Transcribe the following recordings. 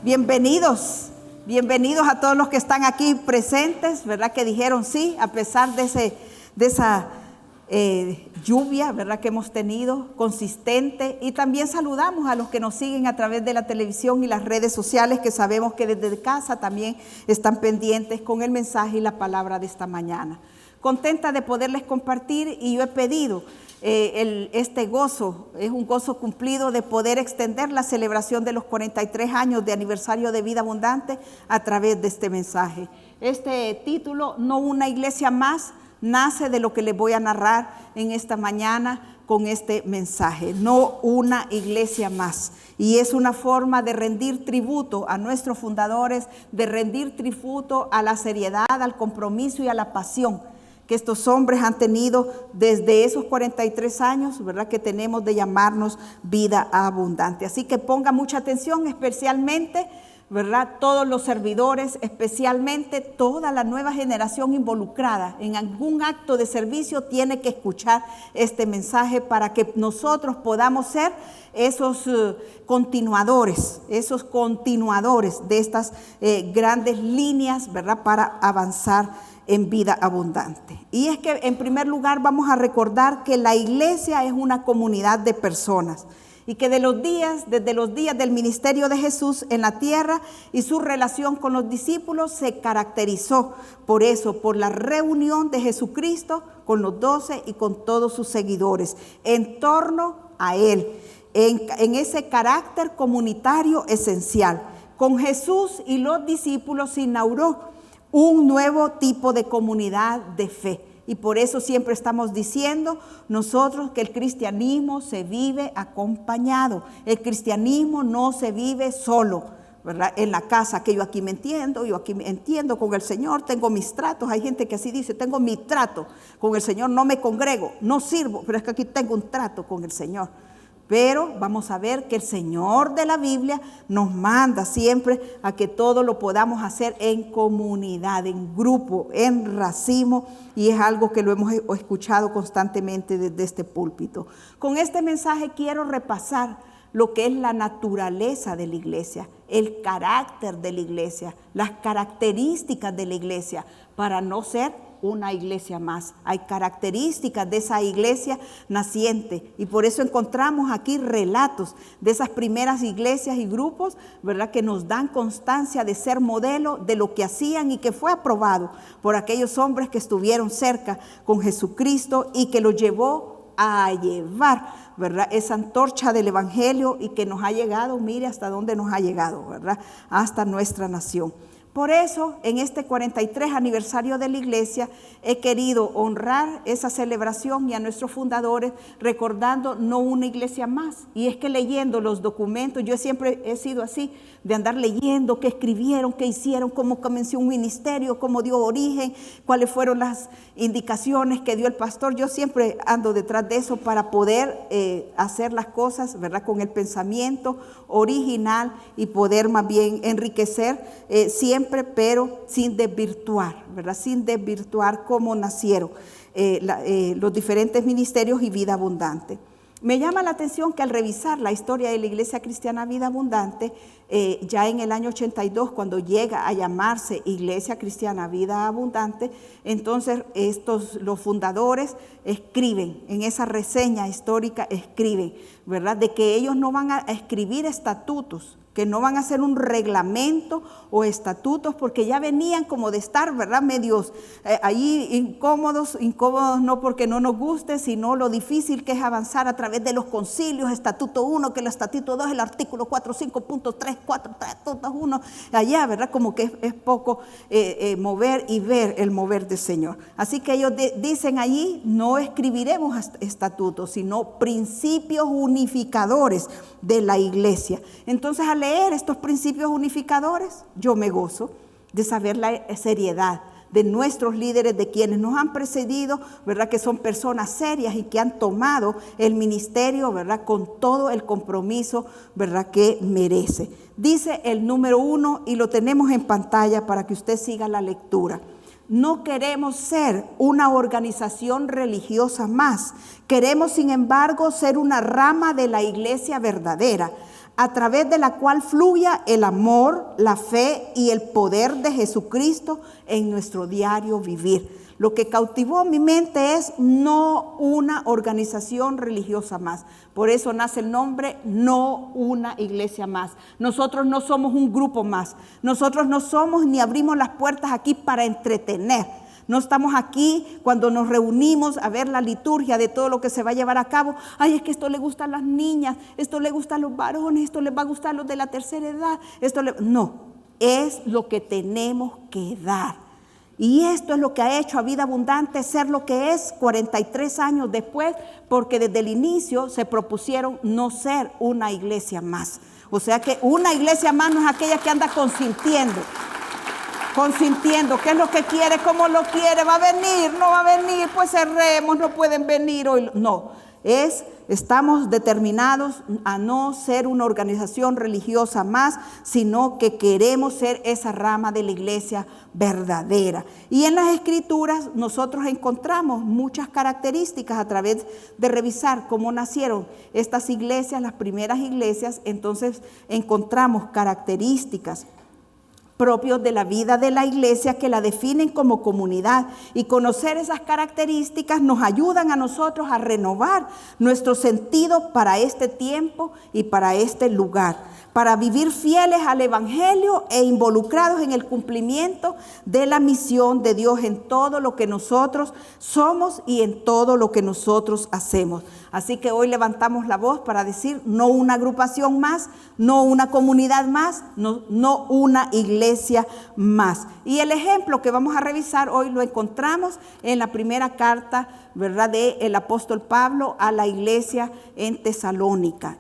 Bienvenidos, bienvenidos a todos los que están aquí presentes, ¿verdad? Que dijeron sí, a pesar de esa lluvia, ¿verdad? Que hemos tenido, consistente. Y también saludamos a los que nos siguen a través de la televisión y las redes sociales, que sabemos que desde casa también están pendientes con el mensaje y la palabra de esta mañana. Contenta de poderles compartir, y yo he pedido este gozo, es un gozo cumplido de poder extender la celebración de los 43 años de aniversario de Vida Abundante a través de este mensaje. Este título, No una iglesia más, nace de lo que les voy a narrar en esta mañana con este mensaje. No una iglesia más. Y es una forma de rendir tributo a nuestros fundadores, de rendir tributo a la seriedad, al compromiso y a la pasión que estos hombres han tenido desde esos 43 años, ¿verdad? Que tenemos de llamarnos Vida Abundante. Así que ponga mucha atención, especialmente, ¿verdad? Todos los servidores, especialmente toda la nueva generación involucrada en algún acto de servicio, tiene que escuchar este mensaje para que nosotros podamos ser esos continuadores de estas grandes líneas, ¿verdad? Para avanzar en vida abundante. Y es que en primer lugar vamos a recordar que la iglesia es una comunidad de personas, y que desde los días del ministerio de Jesús en la tierra y su relación con los discípulos se caracterizó por la reunión de Jesucristo con los 12 y con todos sus seguidores en torno a Él, en ese carácter comunitario esencial. Con Jesús y los discípulos se inauguró un nuevo tipo de comunidad de fe. Y por eso siempre estamos diciendo nosotros que el cristianismo se vive acompañado. El cristianismo no se vive solo, ¿verdad? En la casa, que yo aquí me entiendo, yo aquí me entiendo con el Señor, tengo mis tratos. Hay gente que así dice, tengo mi trato con el Señor, no me congrego, no sirvo, pero es que aquí tengo un trato con el Señor. Pero vamos a ver que el Señor de la Biblia nos manda siempre a que todo lo podamos hacer en comunidad, en grupo, en racimo, y es algo que lo hemos escuchado constantemente desde este púlpito. Con este mensaje quiero repasar lo que es la naturaleza de la iglesia, el carácter de la iglesia, las características de la iglesia, para no ser una iglesia más. Hay características de esa iglesia naciente, y por eso encontramos aquí relatos de esas primeras iglesias y grupos, ¿verdad? Que nos dan constancia de ser modelo de lo que hacían y que fue aprobado por aquellos hombres que estuvieron cerca con Jesucristo y que lo llevó a llevar, ¿verdad? Esa antorcha del evangelio, y que nos ha llegado, mire hasta dónde nos ha llegado, ¿verdad? Hasta nuestra nación. Por eso, en este 43 aniversario de la iglesia, he querido honrar esa celebración y a nuestros fundadores, recordando no una iglesia más. Y es que leyendo los documentos, yo siempre he sido así, de andar leyendo qué escribieron, qué hicieron, cómo comenzó un ministerio, cómo dio origen, cuáles fueron las indicaciones que dio el pastor. Yo siempre ando detrás de eso para poder hacer las cosas, ¿verdad? Con el pensamiento original y poder más bien enriquecer siempre, pero sin desvirtuar, ¿verdad? Sin desvirtuar cómo nacieron los diferentes ministerios y Vida Abundante. Me llama la atención que al revisar la historia de la Iglesia Cristiana Vida Abundante, ya en el año 82, cuando llega a llamarse Iglesia Cristiana Vida Abundante, entonces los fundadores escriben, en esa reseña histórica escriben, ¿verdad? De que ellos no van a escribir estatutos, que no van a hacer un reglamento o estatutos, porque ya venían como de estar, ¿verdad? Medios ahí incómodos no porque no nos guste, sino lo difícil que es avanzar a través de los concilios, estatuto 1, que el estatuto 2, el artículo 4, 5.3, 4, estatutos 1, allá, ¿verdad? Como que es poco mover y ver el mover del Señor. Así que ellos dicen allí, no escribiremos estatutos, sino principios unificadores de la iglesia. Entonces, al leer estos principios unificadores, yo me gozo de saber la seriedad de nuestros líderes, de quienes nos han precedido, ¿verdad? Que son personas serias y que han tomado el ministerio, ¿verdad? Con todo el compromiso, ¿verdad? Que merece. Dice el número 1, y lo tenemos en pantalla para que usted siga la lectura. No queremos ser una organización religiosa más. Queremos, sin embargo, ser una rama de la iglesia verdadera. a través de la cual fluya el amor, la fe y el poder de Jesucristo en nuestro diario vivir. Lo que cautivó mi mente es no una organización religiosa más. Por eso nace el nombre, no una iglesia más. Nosotros no somos un grupo más. Nosotros no somos ni abrimos las puertas aquí para entretener. No estamos aquí cuando nos reunimos a ver la liturgia de todo lo que se va a llevar a cabo. Ay, es que esto le gusta a las niñas, esto le gusta a los varones, esto les va a gustar a los de la tercera edad. No, es lo que tenemos que dar. Y esto es lo que ha hecho a Vida Abundante ser lo que es 43 años después, porque desde el inicio se propusieron no ser una iglesia más. O sea que una iglesia más no es aquella que anda consintiendo, qué es lo que quiere, cómo lo quiere, va a venir, no va a venir, pues cerremos, no pueden venir hoy. No, estamos determinados a no ser una organización religiosa más, sino que queremos ser esa rama de la iglesia verdadera. Y en las Escrituras nosotros encontramos muchas características a través de revisar cómo nacieron estas iglesias, las primeras iglesias. Entonces encontramos características propios de la vida de la iglesia que la definen como comunidad, y conocer esas características nos ayudan a nosotros a renovar nuestro sentido para este tiempo y para este lugar, para vivir fieles al evangelio e involucrados en el cumplimiento de la misión de Dios en todo lo que nosotros somos y en todo lo que nosotros hacemos. Así que hoy levantamos la voz para decir no una agrupación más, no una comunidad más, no una iglesia más. Y el ejemplo que vamos a revisar hoy lo encontramos en la primera carta, ¿verdad?, del apóstol Pablo a la iglesia en Tesalónica.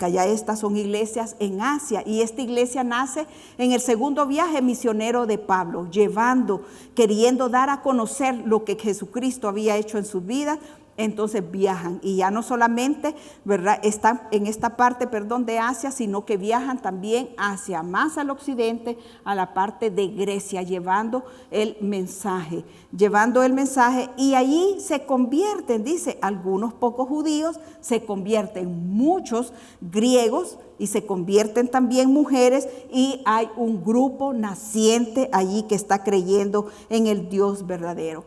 Ya estas son iglesias en Asia, y esta iglesia nace en el segundo viaje misionero de Pablo, queriendo dar a conocer lo que Jesucristo había hecho en sus vidas. Entonces viajan, y ya no solamente, ¿verdad?, están en esta parte, de Asia, sino que viajan también más al occidente, a la parte de Grecia, llevando el mensaje, y allí se convierten, dice, algunos pocos judíos, se convierten muchos griegos, y se convierten también mujeres, y hay un grupo naciente allí que está creyendo en el Dios verdadero.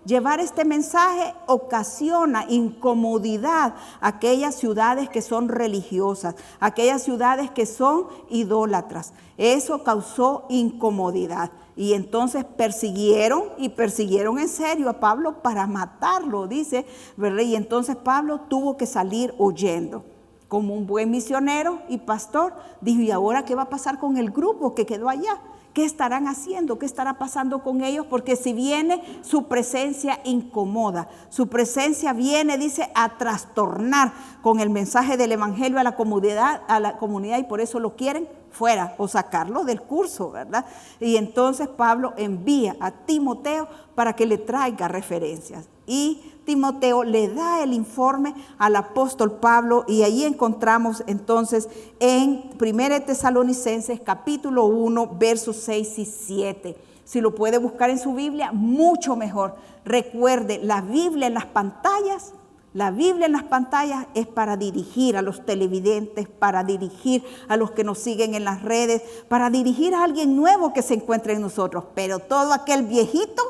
Llevar este mensaje ocasiona incomodidad a aquellas ciudades que son religiosas, aquellas ciudades que son idólatras. Eso causó incomodidad. Y entonces persiguieron en serio a Pablo para matarlo, dice, ¿verdad? Y entonces Pablo tuvo que salir huyendo. Como un buen misionero y pastor, dijo, ¿y ahora qué va a pasar con el grupo que quedó allá? ¿Qué estarán haciendo? ¿Qué estará pasando con ellos? Porque si viene, su presencia incomoda. Su presencia viene, dice, a trastornar con el mensaje del evangelio a la comunidad, y por eso lo quieren fuera o sacarlo del curso, ¿verdad? Y entonces Pablo envía a Timoteo para que le traiga referencias. Y Timoteo le da el informe al apóstol Pablo, y ahí encontramos entonces en 1 Tesalonicenses capítulo 1 versos 6 y 7. Si lo puede buscar en su Biblia, mucho mejor. Recuerde, la Biblia en las pantallas es para dirigir a los televidentes, para dirigir a los que nos siguen en las redes, para dirigir a alguien nuevo que se encuentre en nosotros. Pero todo aquel viejito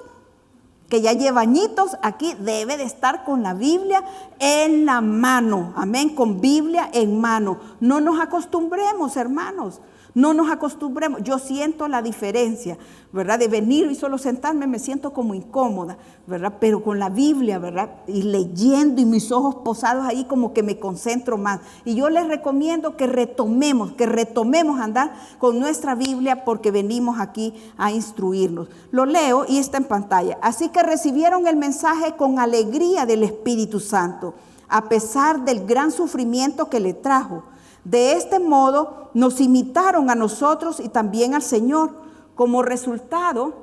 que ya lleva añitos aquí debe de estar con la Biblia en la mano. Amén, con Biblia en mano. No nos acostumbremos, hermanos. No nos acostumbremos. Yo siento la diferencia, ¿verdad? De venir y solo sentarme me siento como incómoda, ¿verdad? Pero con la Biblia, ¿verdad? Y leyendo y mis ojos posados ahí, como que me concentro más. Y yo les recomiendo que retomemos andar con nuestra Biblia, porque venimos aquí a instruirnos. Lo leo y está en pantalla. Así que recibieron el mensaje con alegría del Espíritu Santo, a pesar del gran sufrimiento que le trajo. De este modo nos imitaron a nosotros y también al Señor. Como resultado,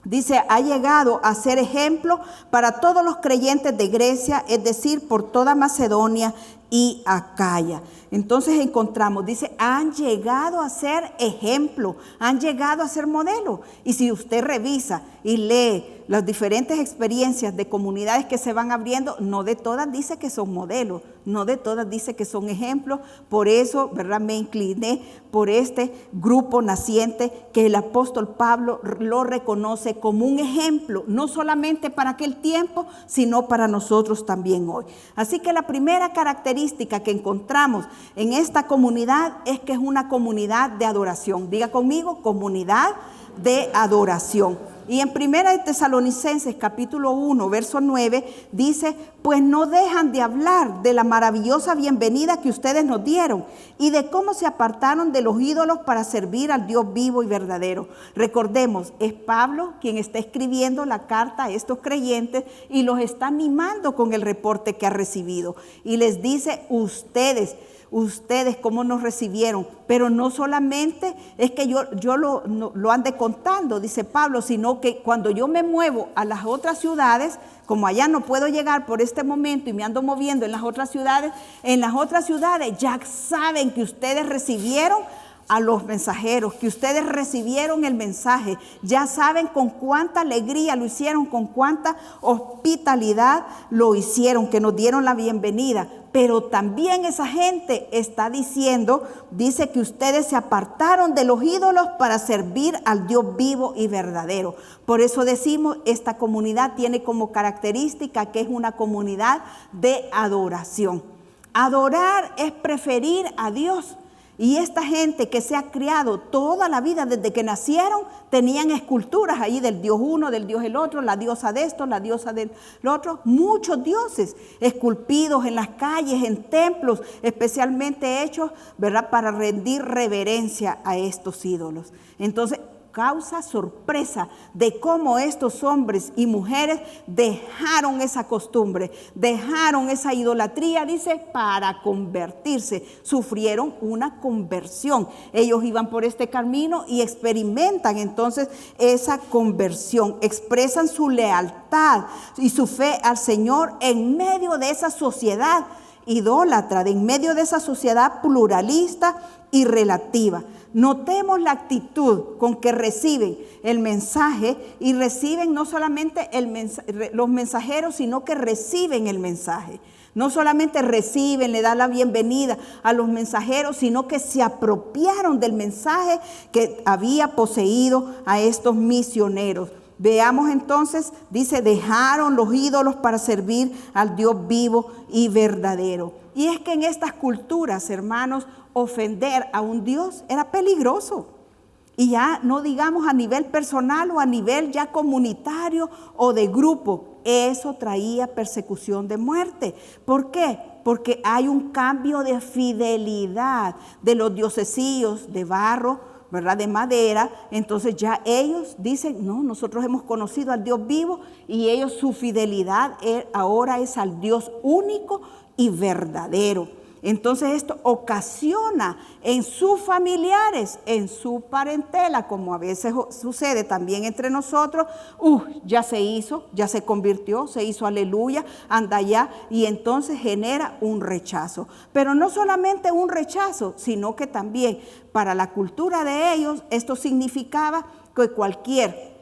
dice, ha llegado a ser ejemplo para todos los creyentes de Grecia, es decir, por toda Macedonia y Acaya. Entonces encontramos, dice, han llegado a ser ejemplo, han llegado a ser modelo. Y si usted revisa y lee las diferentes experiencias de comunidades que se van abriendo, no de todas dice que son modelos. no de todas, dice que son ejemplos. Por eso, ¿verdad?, me incliné por este grupo naciente que el apóstol Pablo lo reconoce como un ejemplo, no solamente para aquel tiempo, sino para nosotros también hoy. Así que la primera característica que encontramos en esta comunidad es que es una comunidad de adoración. Diga conmigo, comunidad de adoración. Y en 1 Tesalonicenses capítulo 1, verso 9, dice, pues no dejan de hablar de la maravillosa bienvenida que ustedes nos dieron y de cómo se apartaron de los ídolos para servir al Dios vivo y verdadero. Recordemos, es Pablo quien está escribiendo la carta a estos creyentes y los está animando con el reporte que ha recibido. Y les dice, ustedes cómo nos recibieron, pero no solamente es que yo lo ande contando, dice Pablo, sino que cuando yo me muevo a las otras ciudades, como allá no puedo llegar por este momento y me ando moviendo en las otras ciudades ya saben que ustedes recibieron a los mensajeros, que ustedes recibieron el mensaje, ya saben con cuánta alegría lo hicieron, con cuánta hospitalidad lo hicieron, que nos dieron la bienvenida. Pero también esa gente está dice que ustedes se apartaron de los ídolos para servir al Dios vivo y verdadero. Por eso decimos, esta comunidad tiene como característica que es una comunidad de adoración. Adorar es preferir a Dios. Y esta gente que se ha criado toda la vida desde que nacieron, tenían esculturas ahí del Dios uno, del Dios el otro, la diosa de esto, la diosa del otro, muchos dioses esculpidos en las calles, en templos, especialmente hechos, ¿verdad?, para rendir reverencia a estos ídolos. Entonces, causa sorpresa de cómo estos hombres y mujeres dejaron esa costumbre, dejaron esa idolatría, dice, para convertirse. Sufrieron una conversión. Ellos iban por este camino y experimentan entonces esa conversión. Expresan su lealtad y su fe al Señor en medio de esa sociedad idólatra, en medio de esa sociedad pluralista y relativa. Notemos la actitud con que reciben el mensaje y reciben no solamente los mensajeros, sino que reciben el mensaje. No solamente reciben, le dan la bienvenida a los mensajeros, sino que se apropiaron del mensaje que había poseído a estos misioneros. Veamos entonces, dice, dejaron los ídolos para servir al Dios vivo y verdadero. Y es que en estas culturas, hermanos, ofender a un Dios era peligroso. Y ya no digamos a nivel personal o a nivel ya comunitario o de grupo. Eso traía persecución de muerte. ¿Por qué? Porque hay un cambio de fidelidad de los diosecillos de barro, ¿verdad?, de madera. Entonces ya ellos dicen, no, nosotros hemos conocido al Dios vivo, y ellos su fidelidad ahora es al Dios único y verdadero. Entonces esto ocasiona en sus familiares, en su parentela, como a veces sucede también entre nosotros, ya se hizo, ya se convirtió, se hizo aleluya, anda allá, y entonces genera un rechazo. Pero no solamente un rechazo, sino que también para la cultura de ellos esto significaba que cualquier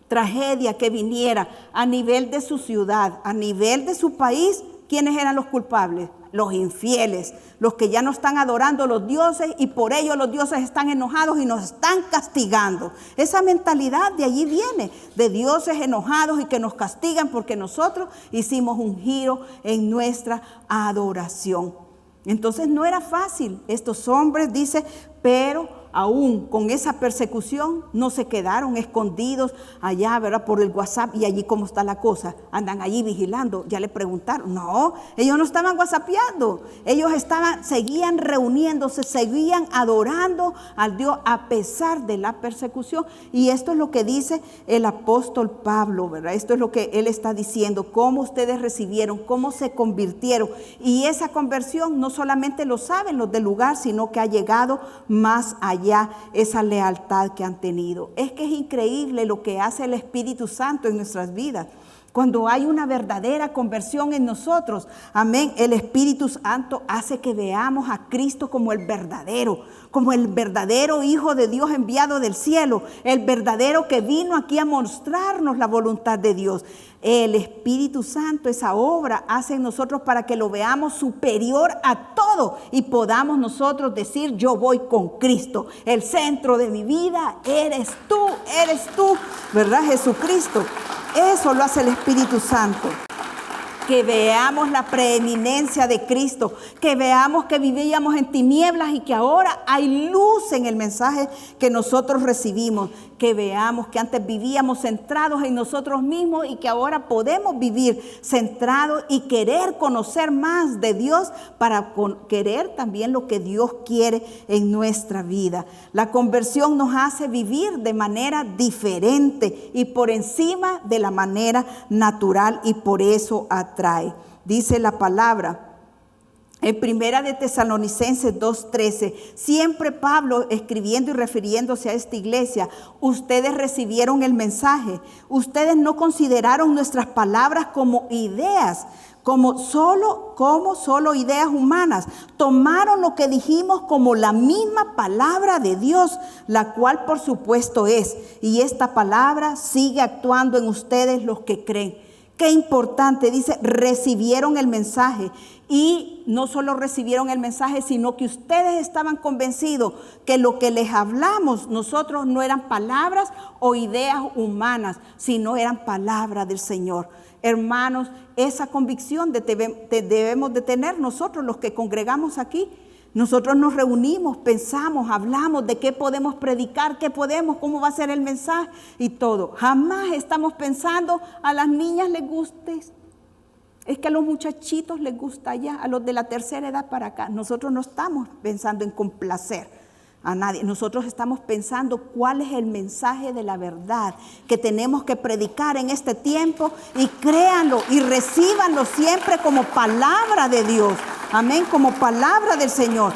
tragedia que viniera a nivel de su ciudad, a nivel de su país, ¿quiénes eran los culpables? Los infieles, los que ya no están adorando a los dioses, y por ello los dioses están enojados y nos están castigando. Esa mentalidad de allí viene, de dioses enojados y que nos castigan porque nosotros hicimos un giro en nuestra adoración. Entonces no era fácil. Estos hombres, dice, pero aún con esa persecución no se quedaron escondidos allá, ¿verdad?, por el WhatsApp, y allí cómo está la cosa, andan allí vigilando. Ya le preguntaron, no, ellos no estaban whatsappeando, ellos seguían reuniéndose, seguían adorando al Dios a pesar de la persecución. Y esto es lo que dice el apóstol Pablo, ¿verdad? Esto es lo que él está diciendo, cómo ustedes recibieron, cómo se convirtieron. Y esa conversión no solamente lo saben los del lugar, sino que ha llegado más allá esa lealtad que han tenido. Es que es increíble lo que hace el Espíritu Santo en nuestras vidas. Cuando hay una verdadera conversión en nosotros, amén, el Espíritu Santo hace que veamos a Cristo como el verdadero Hijo de Dios enviado del cielo, el verdadero que vino aquí a mostrarnos la voluntad de Dios. El Espíritu Santo, esa obra hace en nosotros para que lo veamos superior a todo y podamos nosotros decir: yo voy con Cristo. El centro de mi vida eres tú, ¿verdad? Jesucristo. Eso lo hace el Espíritu Santo. Que veamos la preeminencia de Cristo, que veamos que vivíamos en tinieblas y que ahora hay luz en el mensaje que nosotros recibimos, que veamos que antes vivíamos centrados en nosotros mismos y que ahora podemos vivir centrados y querer conocer más de Dios para querer también lo que Dios quiere en nuestra vida. La conversión nos hace vivir de manera diferente y por encima de la manera natural, y por eso atrae. Dice la palabra en Primera de Tesalonicenses 2:13, siempre Pablo escribiendo y refiriéndose a esta iglesia: ustedes recibieron el mensaje, ustedes no consideraron nuestras palabras como ideas, como solo ideas humanas, tomaron lo que dijimos como la misma palabra de Dios, la cual por supuesto es, y esta palabra sigue actuando en ustedes los que creen. Qué importante, dice, recibieron el mensaje. Y no solo recibieron el mensaje, sino que ustedes estaban convencidos que lo que les hablamos nosotros no eran palabras o ideas humanas, sino eran palabras del Señor. Hermanos, esa convicción debemos de tener nosotros los que congregamos aquí. Nosotros nos reunimos, pensamos, hablamos de qué podemos predicar, cómo va a ser el mensaje y todo. Jamás estamos pensando: a las niñas les guste, es que a los muchachitos les gusta ya, a los de la tercera edad para acá. Nosotros no estamos pensando en complacer a nadie. Nosotros estamos pensando cuál es el mensaje de la verdad que tenemos que predicar en este tiempo, y créanlo y recíbanlo siempre como palabra de Dios. Amén, como palabra del Señor.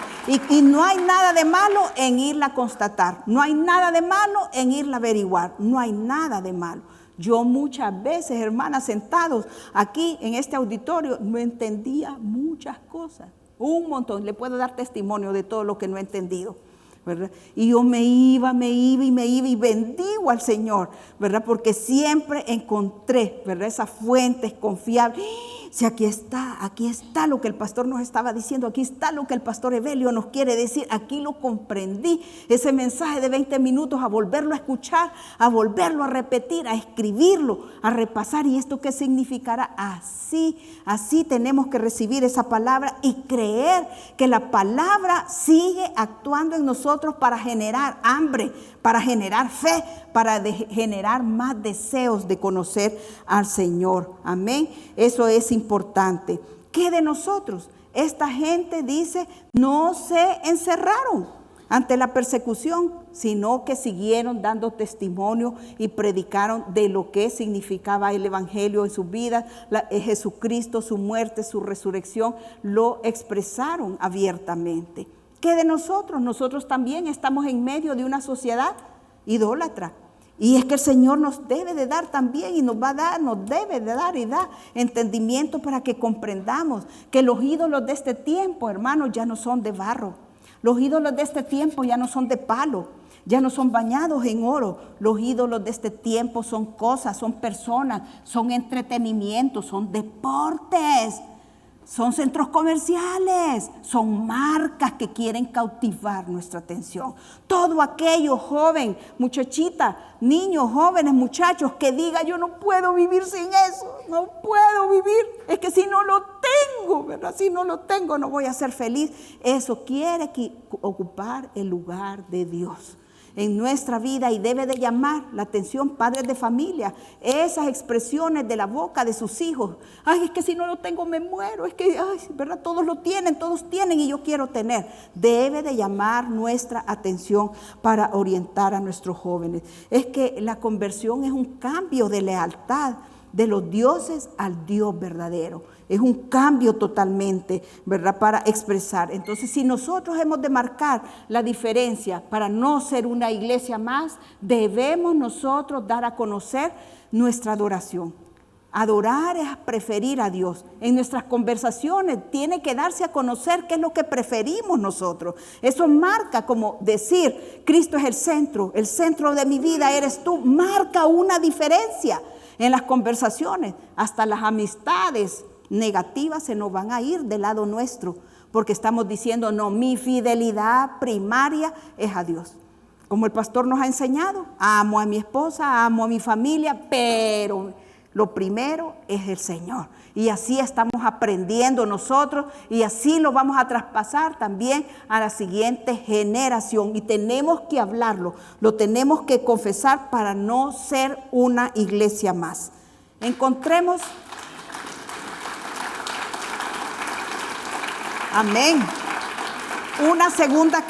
Y no hay nada de malo en irla a constatar. No hay nada de malo en irla a averiguar. No hay nada de malo. Yo muchas veces, hermanas, sentados aquí en este auditorio, no entendía muchas cosas. Un montón. Le puedo dar testimonio de todo lo que no he entendido, ¿verdad? Y yo me iba y bendigo al Señor, ¿verdad? Porque siempre encontré, ¿verdad?, esas fuentes confiables. Si aquí está lo que el pastor nos estaba diciendo, aquí está lo que el pastor Evelio nos quiere decir, aquí lo comprendí. Ese mensaje de 20 minutos, a volverlo a escuchar, a volverlo a repetir, a escribirlo, a repasar. ¿Y esto qué significará? Así tenemos que recibir esa palabra y creer que la palabra sigue actuando en nosotros para generar hambre, para generar fe, para generar más deseos de conocer al Señor. Amén. Eso es importante. ¿Qué de nosotros? Esta gente dice, no se encerraron ante la persecución, sino que siguieron dando testimonio y predicaron de lo que significaba el evangelio en sus vidas. Jesucristo, su muerte, su resurrección, lo expresaron abiertamente. ¿Qué de nosotros? Nosotros también estamos en medio de una sociedad idólatra. Y es que el Señor nos debe de dar también, y nos debe de dar y da entendimiento para que comprendamos que los ídolos de este tiempo, hermanos, ya no son de barro. Los ídolos de este tiempo ya no son de palo, ya no son bañados en oro. Los ídolos de este tiempo son cosas, son personas, son entretenimientos, son deportes. Son centros comerciales, son marcas que quieren cautivar nuestra atención. Todo aquello, joven, muchachita, niños, jóvenes, muchachos, que diga: yo no puedo vivir sin eso, no puedo vivir. Es que si no lo tengo, ¿verdad? Si no lo tengo, no voy a ser feliz. Eso quiere ocupar el lugar de Dios en nuestra vida, y debe de llamar la atención, padres de familia, esas expresiones de la boca de sus hijos. Ay, es que si no lo tengo me muero, es que, ay, ¿verdad? Todos tienen y yo quiero tener. Debe de llamar nuestra atención para orientar a nuestros jóvenes. Es que la conversión es un cambio de lealtad de los dioses al Dios verdadero. Es un cambio totalmente, ¿verdad?, para expresar. Entonces, si nosotros hemos de marcar la diferencia para no ser una iglesia más, debemos nosotros dar a conocer nuestra adoración. Adorar es preferir a Dios. En nuestras conversaciones tiene que darse a conocer qué es lo que preferimos nosotros. Eso marca, como decir, Cristo es el centro de mi vida eres tú. Marca una diferencia en las conversaciones. Hasta las amistades negativas se nos van a ir del lado nuestro, porque estamos diciendo, no, mi fidelidad primaria es a Dios. Como el pastor nos ha enseñado, amo a mi esposa, amo a mi familia, pero lo primero es el Señor. Y así estamos aprendiendo nosotros y así lo vamos a traspasar también a la siguiente generación. Y tenemos que hablarlo, lo tenemos que confesar para no ser una iglesia más. Encontremos. Amén. Una segunda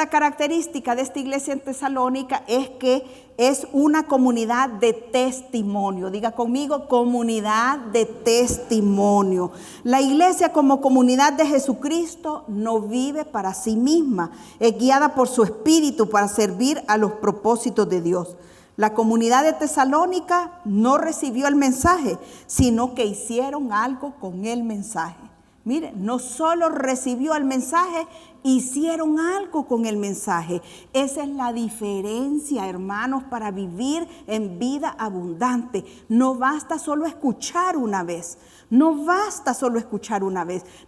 característica de esta iglesia en Tesalónica es que es una comunidad de testimonio. Diga conmigo, comunidad de testimonio. La iglesia como comunidad de Jesucristo no vive para sí misma, es guiada por su espíritu para servir a los propósitos de Dios. La comunidad de Tesalónica no recibió el mensaje, sino que hicieron algo con el mensaje. Mire, no solo recibió el mensaje, hicieron algo con el mensaje. Esa es la diferencia, hermanos, para vivir en vida abundante. No basta solo escuchar una vez.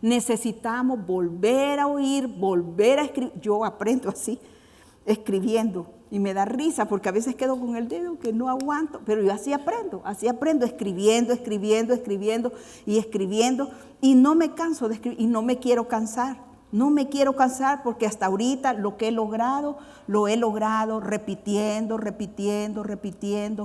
Necesitamos volver a oír, volver a escribir. Yo aprendo así, escribiendo. Y me da risa porque a veces quedo con el dedo que no aguanto, pero yo así aprendo, escribiendo y no me canso de escribir y no me quiero cansar. No me quiero cansar porque hasta ahorita lo que he logrado, lo he logrado repitiendo,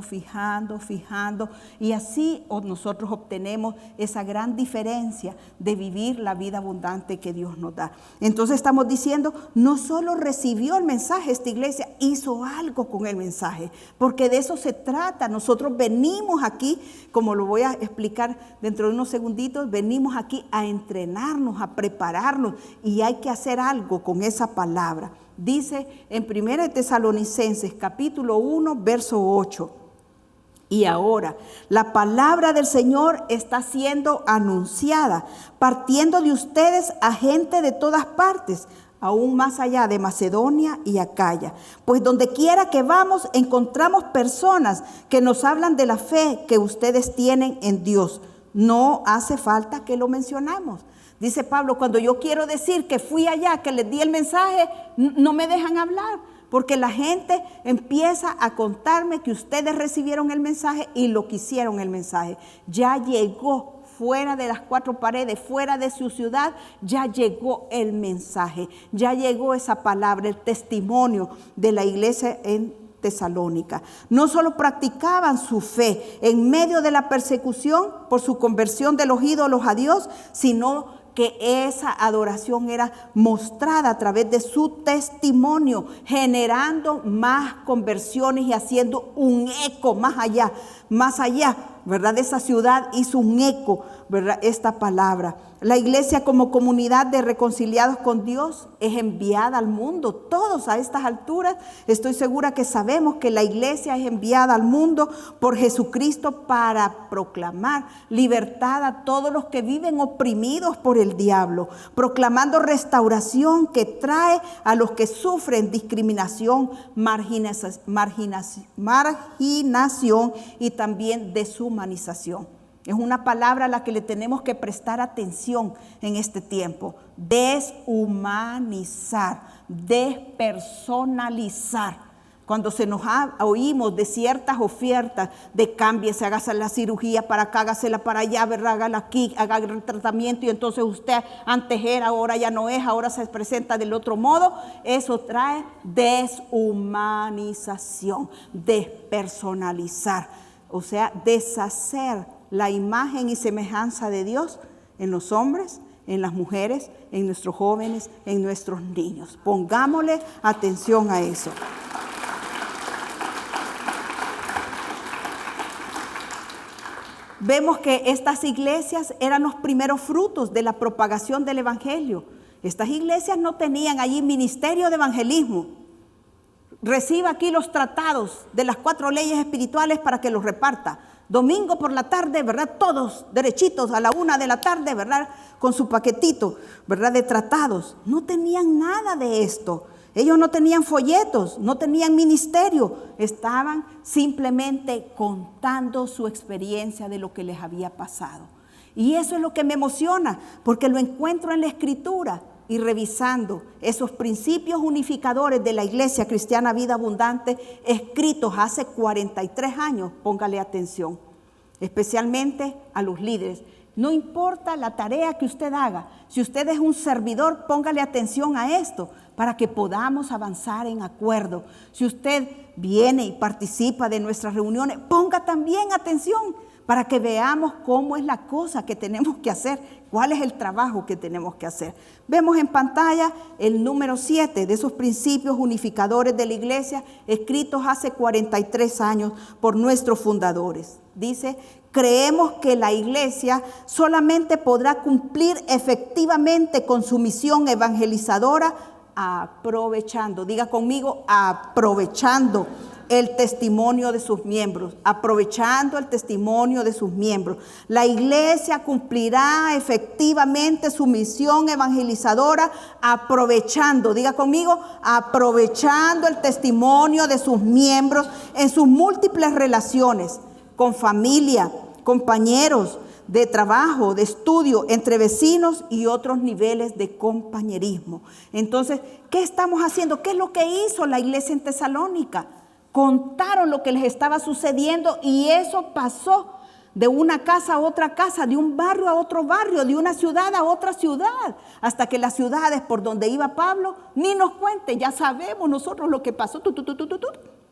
fijando. Y así nosotros obtenemos esa gran diferencia de vivir la vida abundante que Dios nos da. Entonces estamos diciendo, no solo recibió el mensaje esta iglesia, hizo algo con el mensaje. Porque de eso se trata. Nosotros venimos aquí, como lo voy a explicar dentro de unos segunditos, venimos aquí a entrenarnos, a prepararnos y hay que hacer algo con esa palabra. Dice en 1 Tesalonicenses capítulo 1, verso 8. Y ahora la palabra del Señor está siendo anunciada, partiendo de ustedes a gente de todas partes, aún más allá de Macedonia y Acaya. Pues donde quiera que vamos encontramos personas que nos hablan de la fe que ustedes tienen en Dios. No hace falta que lo mencionamos. Dice Pablo, cuando yo quiero decir que fui allá, que les di el mensaje, no me dejan hablar, porque la gente empieza a contarme que ustedes recibieron el mensaje y lo que hicieron el mensaje. Ya llegó fuera de las cuatro paredes, fuera de su ciudad, ya llegó el mensaje, ya llegó esa palabra, el testimonio de la iglesia en Tesalónica. No solo practicaban su fe en medio de la persecución por su conversión de los ídolos a Dios, sino que esa adoración era mostrada a través de su testimonio, generando más conversiones y haciendo un eco más allá, ¿verdad? De esa ciudad hizo un eco, ¿verdad? Esta palabra. La iglesia como comunidad de reconciliados con Dios es enviada al mundo. Todos a estas alturas estoy segura que sabemos que la iglesia es enviada al mundo por Jesucristo para proclamar libertad a todos los que viven oprimidos por el diablo, proclamando restauración que trae a los que sufren discriminación, marginación y también deshumanización. Es una palabra a la que le tenemos que prestar atención en este tiempo. Deshumanizar, despersonalizar. Cuando se nos oímos de ciertas ofertas de cámbiese, hágase la cirugía para acá, hágasela para allá, ¿verdad? Hágala aquí, haga el tratamiento y entonces usted antes era, ahora ya no es, ahora se presenta del otro modo. Eso trae deshumanización, despersonalizar, o sea, deshacer la imagen y semejanza de Dios en los hombres, en las mujeres, en nuestros jóvenes, en nuestros niños. Pongámosle atención a eso. Vemos que estas iglesias eran los primeros frutos de la propagación del evangelio. Estas iglesias no tenían allí ministerio de evangelismo. reciba aquí los tratados de las 4 leyes espirituales para que los reparta. Domingo por la tarde, ¿verdad? Todos derechitos a la 1 de la tarde, ¿verdad? Con su paquetito, ¿verdad? De tratados. No tenían nada de esto. Ellos no tenían folletos, no tenían ministerio. Estaban simplemente contando su experiencia de lo que les había pasado. Y eso es lo que me emociona, porque lo encuentro en la Escritura. Y revisando esos principios unificadores de la Iglesia Cristiana Vida Abundante, escritos hace 43 años, póngale atención, especialmente a los líderes. No importa la tarea que usted haga, si usted es un servidor, póngale atención a esto para que podamos avanzar en acuerdo. Si usted viene y participa de nuestras reuniones, ponga también atención para que veamos cómo es la cosa que tenemos que hacer, cuál es el trabajo que tenemos que hacer. Vemos en pantalla el número 7 de esos principios unificadores de la iglesia, escritos hace 43 años por nuestros fundadores. Dice: creemos que la iglesia solamente podrá cumplir efectivamente con su misión evangelizadora aprovechando, diga conmigo, aprovechando el testimonio de sus miembros, aprovechando el testimonio de sus miembros. La iglesia cumplirá efectivamente su misión evangelizadora aprovechando, diga conmigo, aprovechando el testimonio de sus miembros en sus múltiples relaciones con familia, compañeros de trabajo, de estudio, entre vecinos y otros niveles de compañerismo. Entonces, ¿qué estamos haciendo? ¿Qué es lo que hizo la iglesia en Tesalónica? Contaron lo que les estaba sucediendo y eso pasó de una casa a otra casa, de un barrio a otro barrio, de una ciudad a otra ciudad, hasta que las ciudades por donde iba Pablo ni nos cuenten, ya sabemos nosotros lo que pasó.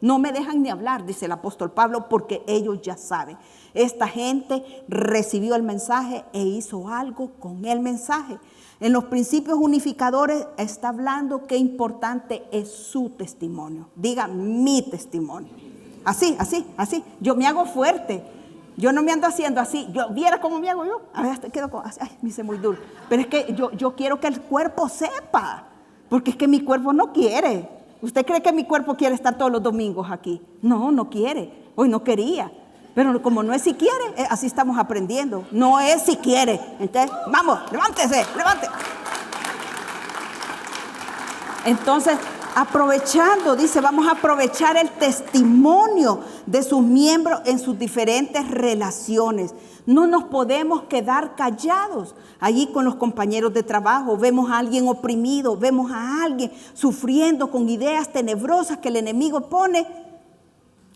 No me dejan ni hablar, dice el apóstol Pablo, porque ellos ya saben. Esta gente recibió el mensaje e hizo algo con el mensaje. En los principios unificadores está hablando qué importante es su testimonio. Diga, mi testimonio. Así. Yo me hago fuerte. Yo no me ando haciendo así. ¿Viera cómo me hago yo? A ver, quedo como, ay, me hice muy duro. Pero es que yo quiero que el cuerpo sepa. Porque es que mi cuerpo no quiere. ¿Usted cree que mi cuerpo quiere estar todos los domingos aquí? No, no quiere. Hoy no quería. Pero como no es si quiere, así estamos aprendiendo. No es si quiere. Entonces, vamos, levántese. Entonces, aprovechando, dice, vamos a aprovechar el testimonio de sus miembros en sus diferentes relaciones. No nos podemos quedar callados. Allí con los compañeros de trabajo vemos a alguien oprimido, vemos a alguien sufriendo con ideas tenebrosas que el enemigo pone.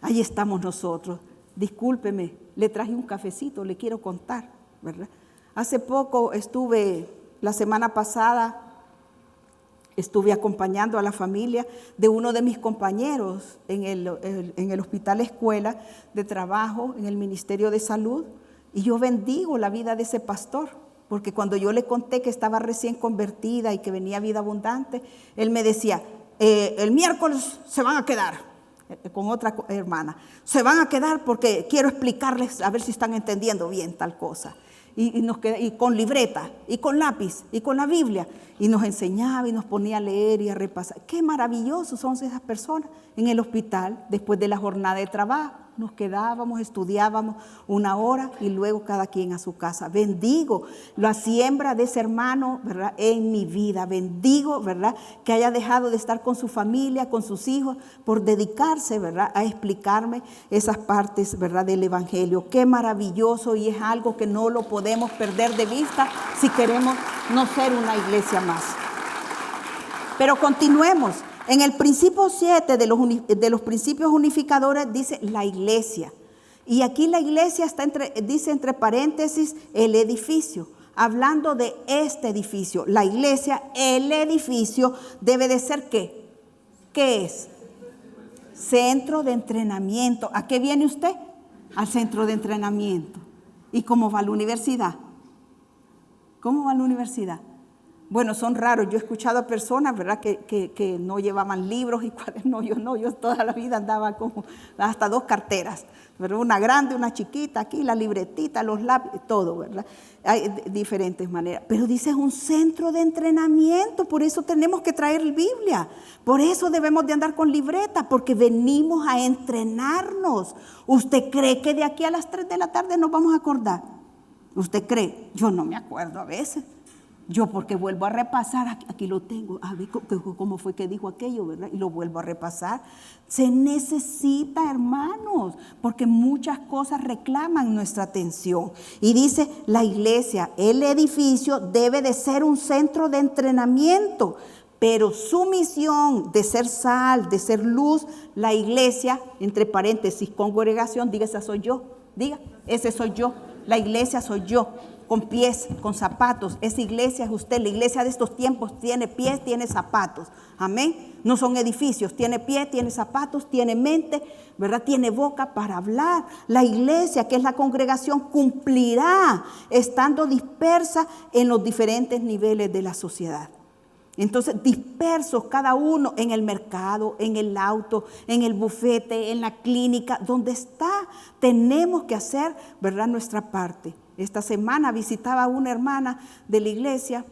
Ahí estamos nosotros. Discúlpeme, le traje un cafecito, le quiero contar, ¿verdad? Hace poco la semana pasada, estuve acompañando a la familia de uno de mis compañeros en el hospital escuela de trabajo, en el Ministerio de Salud, y yo bendigo la vida de ese pastor, porque cuando yo le conté que estaba recién convertida y que venía Vida Abundante, él me decía, el miércoles se van a quedar. Con otra hermana, se van a quedar porque quiero explicarles a ver si están entendiendo bien tal cosa. Y con libreta, y con lápiz, y con la Biblia, y nos enseñaba y nos ponía a leer y a repasar. Qué maravillosos son esas personas. En el hospital, después de la jornada de trabajo, nos quedábamos, estudiábamos 1 hora y luego cada quien a su casa. Bendigo la siembra de ese hermano, ¿verdad?, en mi vida. Bendigo, ¿verdad?, que haya dejado de estar con su familia, con sus hijos, por dedicarse, ¿verdad?, a explicarme esas partes, ¿verdad?, del evangelio. Qué maravilloso, y es algo que no lo podemos perder de vista si queremos no ser una iglesia más. Pero continuemos. En el principio 7 de los principios unificadores dice la iglesia. Y aquí la iglesia dice entre paréntesis el edificio. Hablando de este edificio, la iglesia, el edificio debe de ser ¿qué? ¿Qué es? Centro de entrenamiento. ¿A qué viene usted? Al centro de entrenamiento. ¿Y cómo va la universidad? ¿Cómo va la universidad? Bueno, son raros. Yo he escuchado a personas, ¿verdad?, que no llevaban libros y cuadernos. Yo toda la vida andaba con hasta 2 carteras, ¿verdad? Una grande, una chiquita, aquí la libretita, los lápices, todo, ¿verdad? Hay diferentes maneras. Pero dice, es un centro de entrenamiento, por eso tenemos que traer Biblia. Por eso debemos de andar con libreta, porque venimos a entrenarnos. ¿Usted cree que de aquí a las 3 de la tarde nos vamos a acordar? ¿Usted cree? Yo no me acuerdo a veces. Yo porque vuelvo a repasar, aquí lo tengo, a ver cómo fue que dijo aquello, ¿verdad? Y lo vuelvo a repasar. Se necesita, hermanos, porque muchas cosas reclaman nuestra atención. Y dice, la iglesia, el edificio debe de ser un centro de entrenamiento, pero su misión de ser sal, de ser luz, la iglesia, entre paréntesis, congregación, diga, esa soy yo, diga, ese soy yo, la iglesia soy yo. Con pies, con zapatos. Esa iglesia es usted. La iglesia de estos tiempos tiene pies, tiene zapatos. Amén. No son edificios. Tiene pies, tiene zapatos, tiene mente, ¿verdad? Tiene boca para hablar. La iglesia, que es la congregación, cumplirá estando dispersa en los diferentes niveles de la sociedad. Entonces, dispersos cada uno en el mercado, en el auto, en el bufete, en la clínica, donde está, tenemos que hacer, ¿verdad?, nuestra parte. Esta semana visitaba a una hermana de la iglesia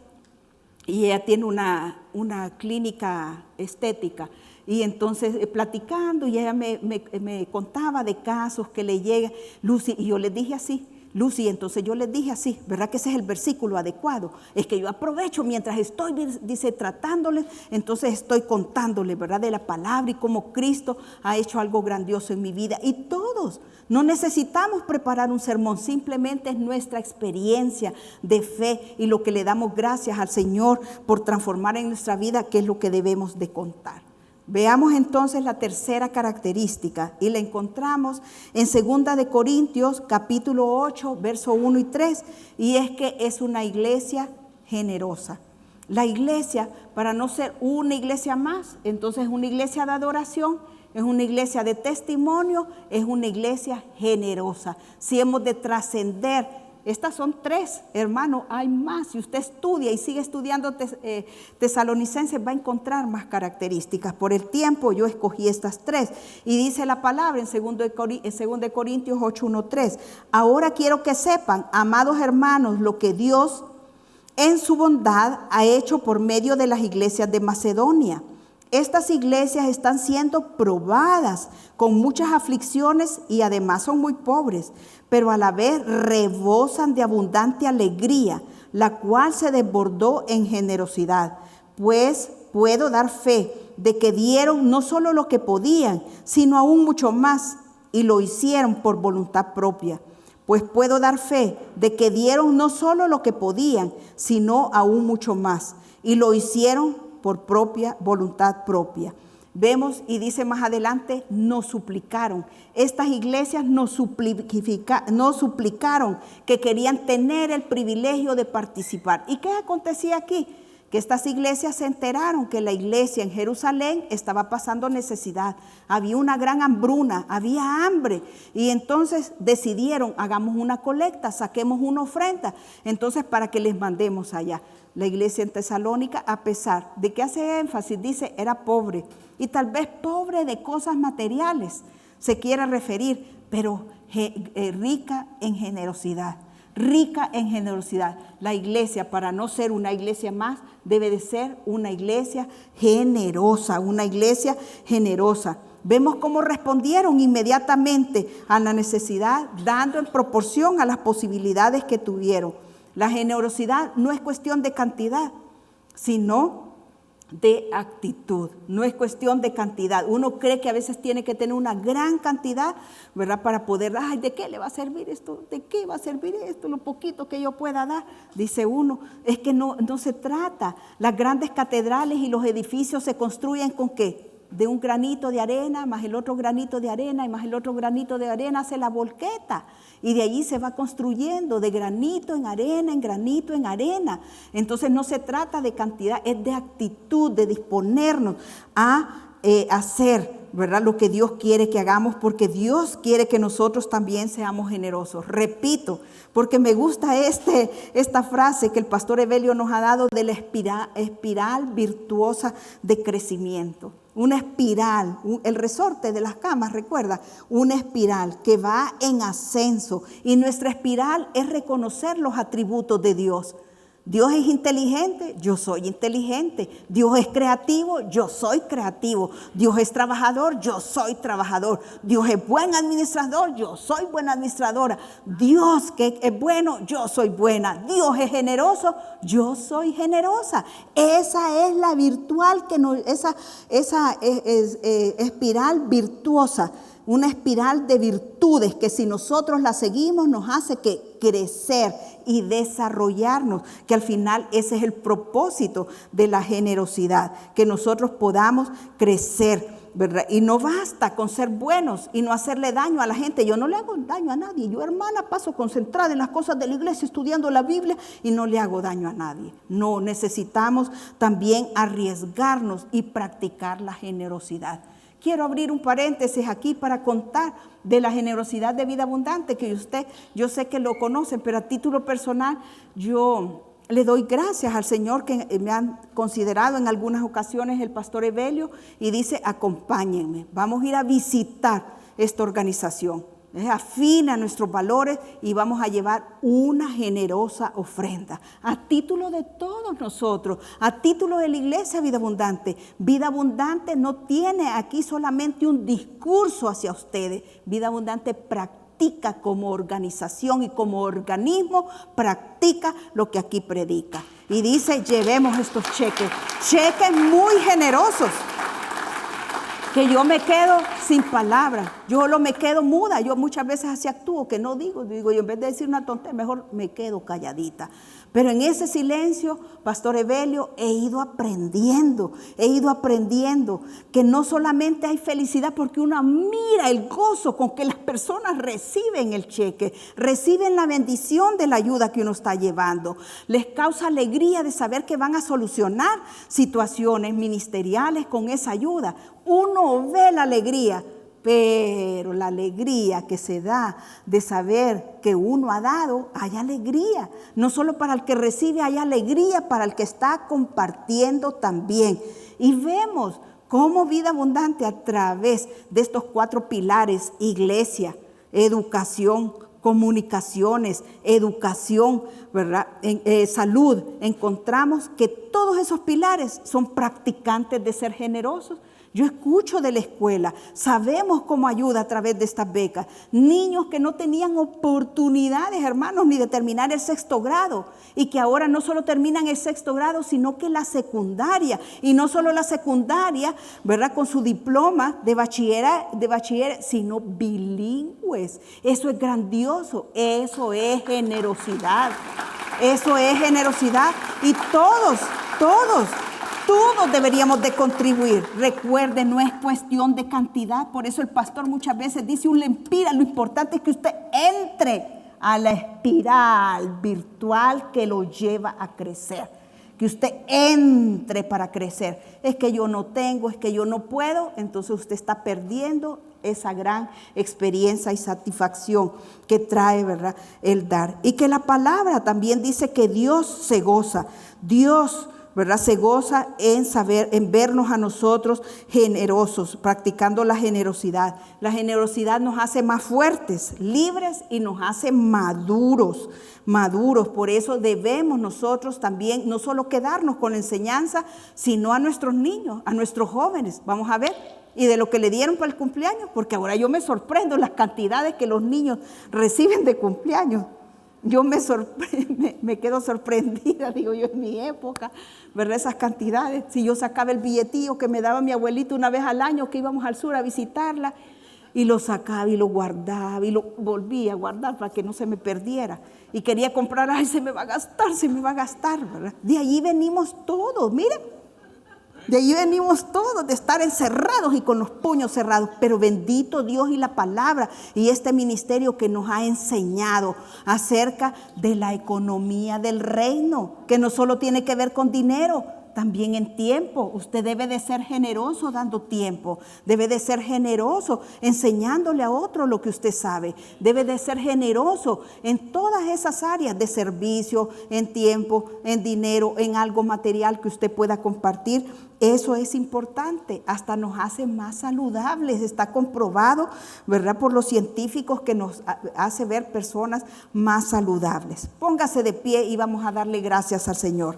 y ella tiene una clínica estética. Y entonces platicando, y ella me contaba de casos que le llegan, Lucy, y yo les dije así, Lucy, entonces yo les dije así, ¿verdad que ese es el versículo adecuado? Es que yo aprovecho mientras estoy, dice, tratándoles, entonces estoy contándoles, ¿verdad?, de la palabra y cómo Cristo ha hecho algo grandioso en mi vida. Y todos, no necesitamos preparar un sermón, simplemente es nuestra experiencia de fe y lo que le damos gracias al Señor por transformar en nuestra vida, que es lo que debemos de contar. Veamos entonces la tercera característica y la encontramos en 2 de Corintios capítulo 8, verso 1 y 3, y es que es una iglesia generosa. La iglesia, para no ser una iglesia más, entonces es una iglesia de adoración, es una iglesia de testimonio, es una iglesia generosa. Si hemos de trascender, estas son 3, hermano, hay más. Si usted estudia y sigue estudiando Tesalonicenses, va a encontrar más características. Por el tiempo yo escogí estas 3. Y dice la palabra en 2 de Corintios 8, 1, 3. Ahora quiero que sepan, amados hermanos, lo que Dios en su bondad ha hecho por medio de las iglesias de Macedonia. Estas iglesias están siendo probadas con muchas aflicciones y además son muy pobres, pero a la vez rebosan de abundante alegría, la cual se desbordó en generosidad. Pues puedo dar fe de que dieron no solo lo que podían, sino aún mucho más, y lo hicieron por voluntad propia. Pues puedo dar fe de que dieron no solo lo que podían, sino aún mucho más, y lo hicieron por propia voluntad propia. Vemos y dice más adelante, nos suplicaron. Estas iglesias nos suplicaron que querían tener el privilegio de participar. ¿Y qué acontecía aquí? Que estas iglesias se enteraron que la iglesia en Jerusalén estaba pasando necesidad. Había una gran hambruna, había hambre. Y entonces decidieron, hagamos una colecta, saquemos una ofrenda. Entonces, para que les mandemos allá. La iglesia en Tesalónica, a pesar de que hace énfasis, dice, era pobre. Y tal vez pobre de cosas materiales, se quiere referir, pero rica en generosidad. Rica en generosidad. La iglesia, para no ser una iglesia más, debe de ser una iglesia generosa, una iglesia generosa. Vemos cómo respondieron inmediatamente a la necesidad, dando en proporción a las posibilidades que tuvieron. La generosidad no es cuestión de cantidad, sino de actitud. No es cuestión de cantidad. Uno cree que a veces tiene que tener una gran cantidad, ¿verdad?, para poder, ay, ¿de qué le va a servir esto? ¿De qué va a servir esto? Lo poquito que yo pueda dar, dice uno. Es que no se trata. Las grandes catedrales y los edificios se construyen ¿con qué? De un granito de arena, más el otro granito de arena, y más el otro granito de arena, hace la volqueta. Y de allí se va construyendo de granito en arena, en granito en arena. Entonces no se trata de cantidad, es de actitud, de disponernos a hacer ¿verdad? Lo que Dios quiere que hagamos, porque Dios quiere que nosotros también seamos generosos. Repito, porque me gusta esta frase que el pastor Evelio nos ha dado de la espiral virtuosa de crecimiento. Una espiral, el resorte de las camas, recuerda, una espiral que va en ascenso. Y nuestra espiral es reconocer los atributos de Dios. Dios es inteligente, yo soy inteligente. Dios es creativo, yo soy creativo. Dios es trabajador, yo soy trabajador. Dios es buen administrador, yo soy buena administradora. Dios que es bueno, yo soy buena. Dios es generoso, yo soy generosa. Esa es la virtual esa espiral virtuosa. Una espiral de virtudes que si nosotros la seguimos nos hace que crecer y desarrollarnos, que al final ese es el propósito de la generosidad, que nosotros podamos crecer, ¿verdad? Y no basta con ser buenos y no hacerle daño a la gente. Yo no le hago daño a nadie. Yo, hermana, paso concentrada en las cosas de la iglesia, estudiando la Biblia y no le hago daño a nadie. No, necesitamos también arriesgarnos y practicar la generosidad. Quiero abrir un paréntesis aquí para contar de la generosidad de Vida Abundante, que yo sé que lo conocen, pero a título personal yo le doy gracias al Señor que me han considerado en algunas ocasiones el pastor Evelio y dice, acompáñenme, vamos a ir a visitar esta organización. Afina nuestros valores y vamos a llevar una generosa ofrenda a título de todos nosotros, a título de la iglesia Vida Abundante. Vida Abundante no tiene aquí solamente un discurso hacia ustedes. Vida Abundante practica como organización y como organismo, practica lo que aquí predica. Y dice, llevemos estos cheques muy generosos, que yo me quedo sin palabras, yo me quedo muda. Yo muchas veces así actúo, que no digo, yo en vez de decir una tontería, mejor me quedo calladita. Pero en ese silencio, pastor Evelio, he ido aprendiendo que no solamente hay felicidad porque uno mira el gozo con que las personas reciben el cheque, reciben la bendición de la ayuda que uno está llevando. Les causa alegría de saber que van a solucionar situaciones ministeriales con esa ayuda. Uno ve la alegría, pero la alegría que se da de saber que uno ha dado, hay alegría. No solo para el que recibe, hay alegría para el que está compartiendo también. Y vemos cómo Vida Abundante a través de estos 4 pilares, iglesia, educación, comunicaciones, educación, ¿verdad? Salud, encontramos que todos esos pilares son practicantes de ser generosos. Yo escucho de la escuela, sabemos cómo ayuda a través de estas becas. Niños que no tenían oportunidades, hermanos, ni de terminar el 6º grado y que ahora no solo terminan el 6º grado, sino que la secundaria. Y no solo la secundaria, ¿verdad? Con su diploma de bachiller, sino bilingües. Eso es grandioso, eso es generosidad. Eso es generosidad y todos deberíamos de contribuir. Recuerde, no es cuestión de cantidad. Por eso el pastor muchas veces dice un lempira. Lo importante es que usted entre a la espiral virtual que lo lleva a crecer. Que usted entre para crecer. Es que yo no tengo, es que yo no puedo. Entonces usted está perdiendo esa gran experiencia y satisfacción que trae, ¿verdad?, el dar. Y que la palabra también dice que Dios se goza. Dios, ¿verdad?, se goza en vernos a nosotros generosos, practicando la generosidad. La generosidad nos hace más fuertes, libres y nos hace maduros. Por eso debemos nosotros también no solo quedarnos con la enseñanza, sino a nuestros niños, a nuestros jóvenes. Vamos a ver. Y de lo que le dieron para el cumpleaños, porque ahora yo me sorprendo las cantidades que los niños reciben de cumpleaños. Yo me quedo sorprendida, digo yo, en mi época, ¿verdad? Esas cantidades. Si yo sacaba el billetillo que me daba mi abuelito una vez al año, que íbamos al sur a visitarla, y lo sacaba y lo guardaba y lo volvía a guardar para que no se me perdiera. Y quería comprar, ay, se me va a gastar, ¿verdad? De allí venimos todos, miren. De allí venimos todos, de estar encerrados y con los puños cerrados. Pero bendito Dios y la palabra y este ministerio que nos ha enseñado acerca de la economía del reino, que no solo tiene que ver con dinero, también en tiempo. Usted debe de ser generoso dando tiempo. Debe de ser generoso enseñándole a otro lo que usted sabe. Debe de ser generoso en todas esas áreas de servicio, en tiempo, en dinero, en algo material que usted pueda compartir. Eso es importante, hasta nos hace más saludables, está comprobado, ¿verdad? Por los científicos, que nos hace ver personas más saludables. Póngase de pie y vamos a darle gracias al Señor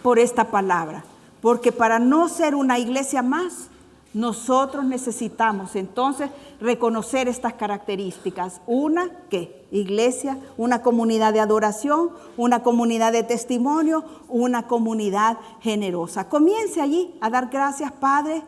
por esta palabra, porque para no ser una iglesia más, nosotros necesitamos entonces reconocer estas características. Una, ¿qué? Iglesia, una comunidad de adoración, una comunidad de testimonio, una comunidad generosa. Comience allí a dar gracias, Padre.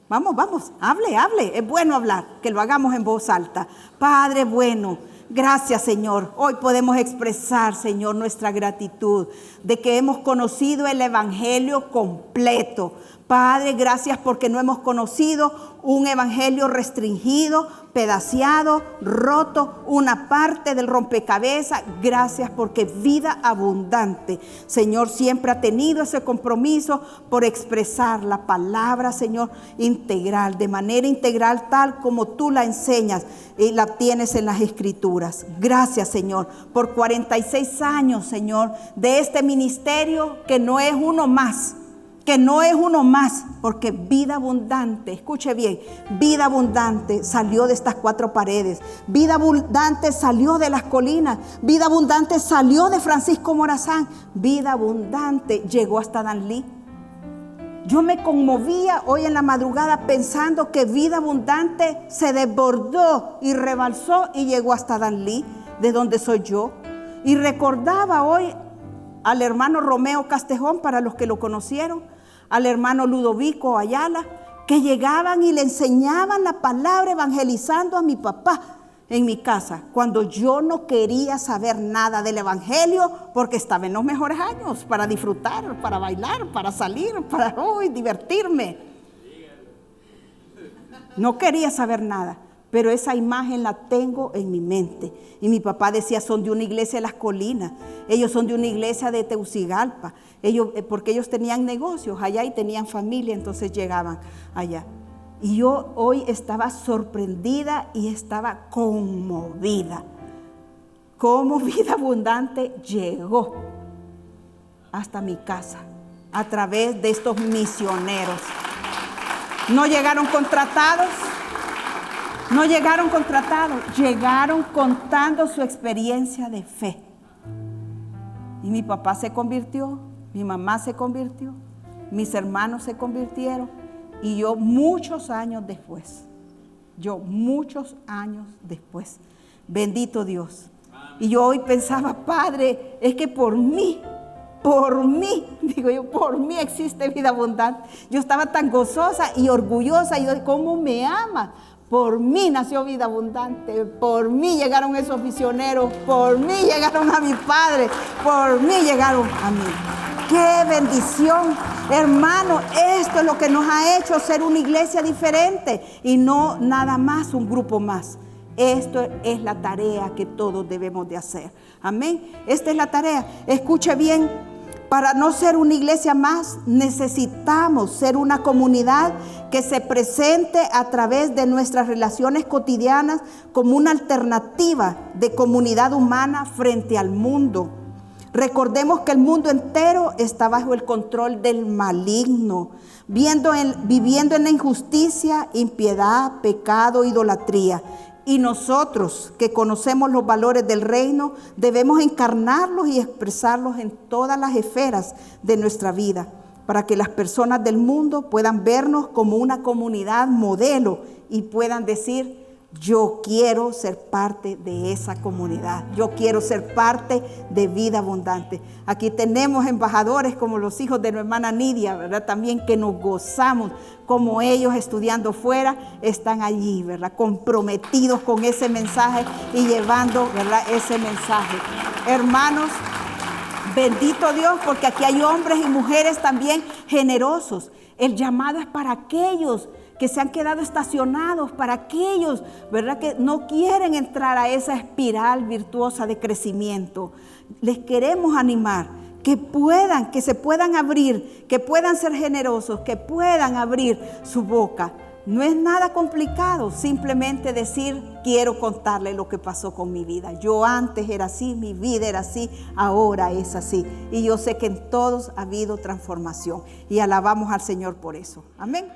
Vamos, hable. Es bueno hablar, que lo hagamos en voz alta. Padre bueno, gracias, Señor. Hoy podemos expresar, Señor, nuestra gratitud de que hemos conocido el evangelio completo. Padre, gracias porque no hemos conocido un evangelio restringido, pedaceado, roto, una parte del rompecabezas. Gracias porque vida abundante, Señor, siempre ha tenido ese compromiso por expresar la palabra, Señor, integral, de manera integral, tal como tú la enseñas y la tienes en las Escrituras. Gracias, Señor, por 46 años, Señor, de este ministerio que no es uno más. Porque vida abundante, escuche bien, vida abundante salió de estas 4 paredes, vida abundante salió de las colinas, vida abundante salió de Francisco Morazán, vida abundante llegó hasta Danlí. Yo me conmovía hoy en la madrugada pensando que vida abundante se desbordó y rebalsó y llegó hasta Danlí, de donde soy yo. Y recordaba hoy al hermano Romeo Castejón, para los que lo conocieron, al hermano Ludovico Ayala, que llegaban y le enseñaban la palabra evangelizando a mi papá en mi casa, cuando yo no quería saber nada del evangelio, porque estaba en los mejores años para disfrutar, para bailar, para salir, para divertirme. No quería saber nada. Pero esa imagen la tengo en mi mente. Y mi papá decía, son de una iglesia de las colinas. Ellos son de una iglesia de Tegucigalpa. Porque ellos tenían negocios allá y tenían familia, entonces llegaban allá. Y yo hoy estaba sorprendida y estaba conmovida. Cómo vida abundante llegó hasta mi casa a través de estos misioneros. No llegaron contratados. No llegaron contratados, llegaron contando su experiencia de fe. Y mi papá se convirtió, mi mamá se convirtió, mis hermanos se convirtieron. Y yo muchos años después, bendito Dios. Y yo hoy pensaba, Padre, es que por mí existe vida abundante. Yo estaba tan gozosa y orgullosa, y yo, ¿cómo me ama? Por mí nació vida abundante, por mí llegaron esos misioneros, por mí llegaron a mi padre, por mí llegaron a mí. ¡Qué bendición! Hermano, esto es lo que nos ha hecho ser una iglesia diferente y no nada más un grupo más. Esto es la tarea que todos debemos de hacer. Amén. Esta es la tarea. Escuche bien. Para no ser una iglesia más, necesitamos ser una comunidad que se presente a través de nuestras relaciones cotidianas como una alternativa de comunidad humana frente al mundo. Recordemos que el mundo entero está bajo el control del maligno, viviendo en la injusticia, impiedad, pecado, idolatría. Y nosotros que conocemos los valores del reino debemos encarnarlos y expresarlos en todas las esferas de nuestra vida, para que las personas del mundo puedan vernos como una comunidad modelo y puedan decir, yo quiero ser parte de esa comunidad, yo quiero ser parte de vida abundante. Aquí tenemos embajadores como los hijos de nuestra hermana Nidia, ¿verdad? También que nos gozamos como ellos estudiando fuera están allí, ¿verdad? Comprometidos con ese mensaje y llevando, ¿verdad? Ese mensaje. Hermanos, bendito Dios, porque aquí hay hombres y mujeres también generosos. El llamado es para aquellos que se han quedado estacionados, para aquellos, ¿verdad?, que no quieren entrar a esa espiral virtuosa de crecimiento. Les queremos animar que se puedan abrir, que puedan ser generosos, que puedan abrir su boca. No es nada complicado, simplemente decir, quiero contarle lo que pasó con mi vida. Yo antes era así, mi vida era así, ahora es así. Y yo sé que en todos ha habido transformación y alabamos al Señor por eso. Amén.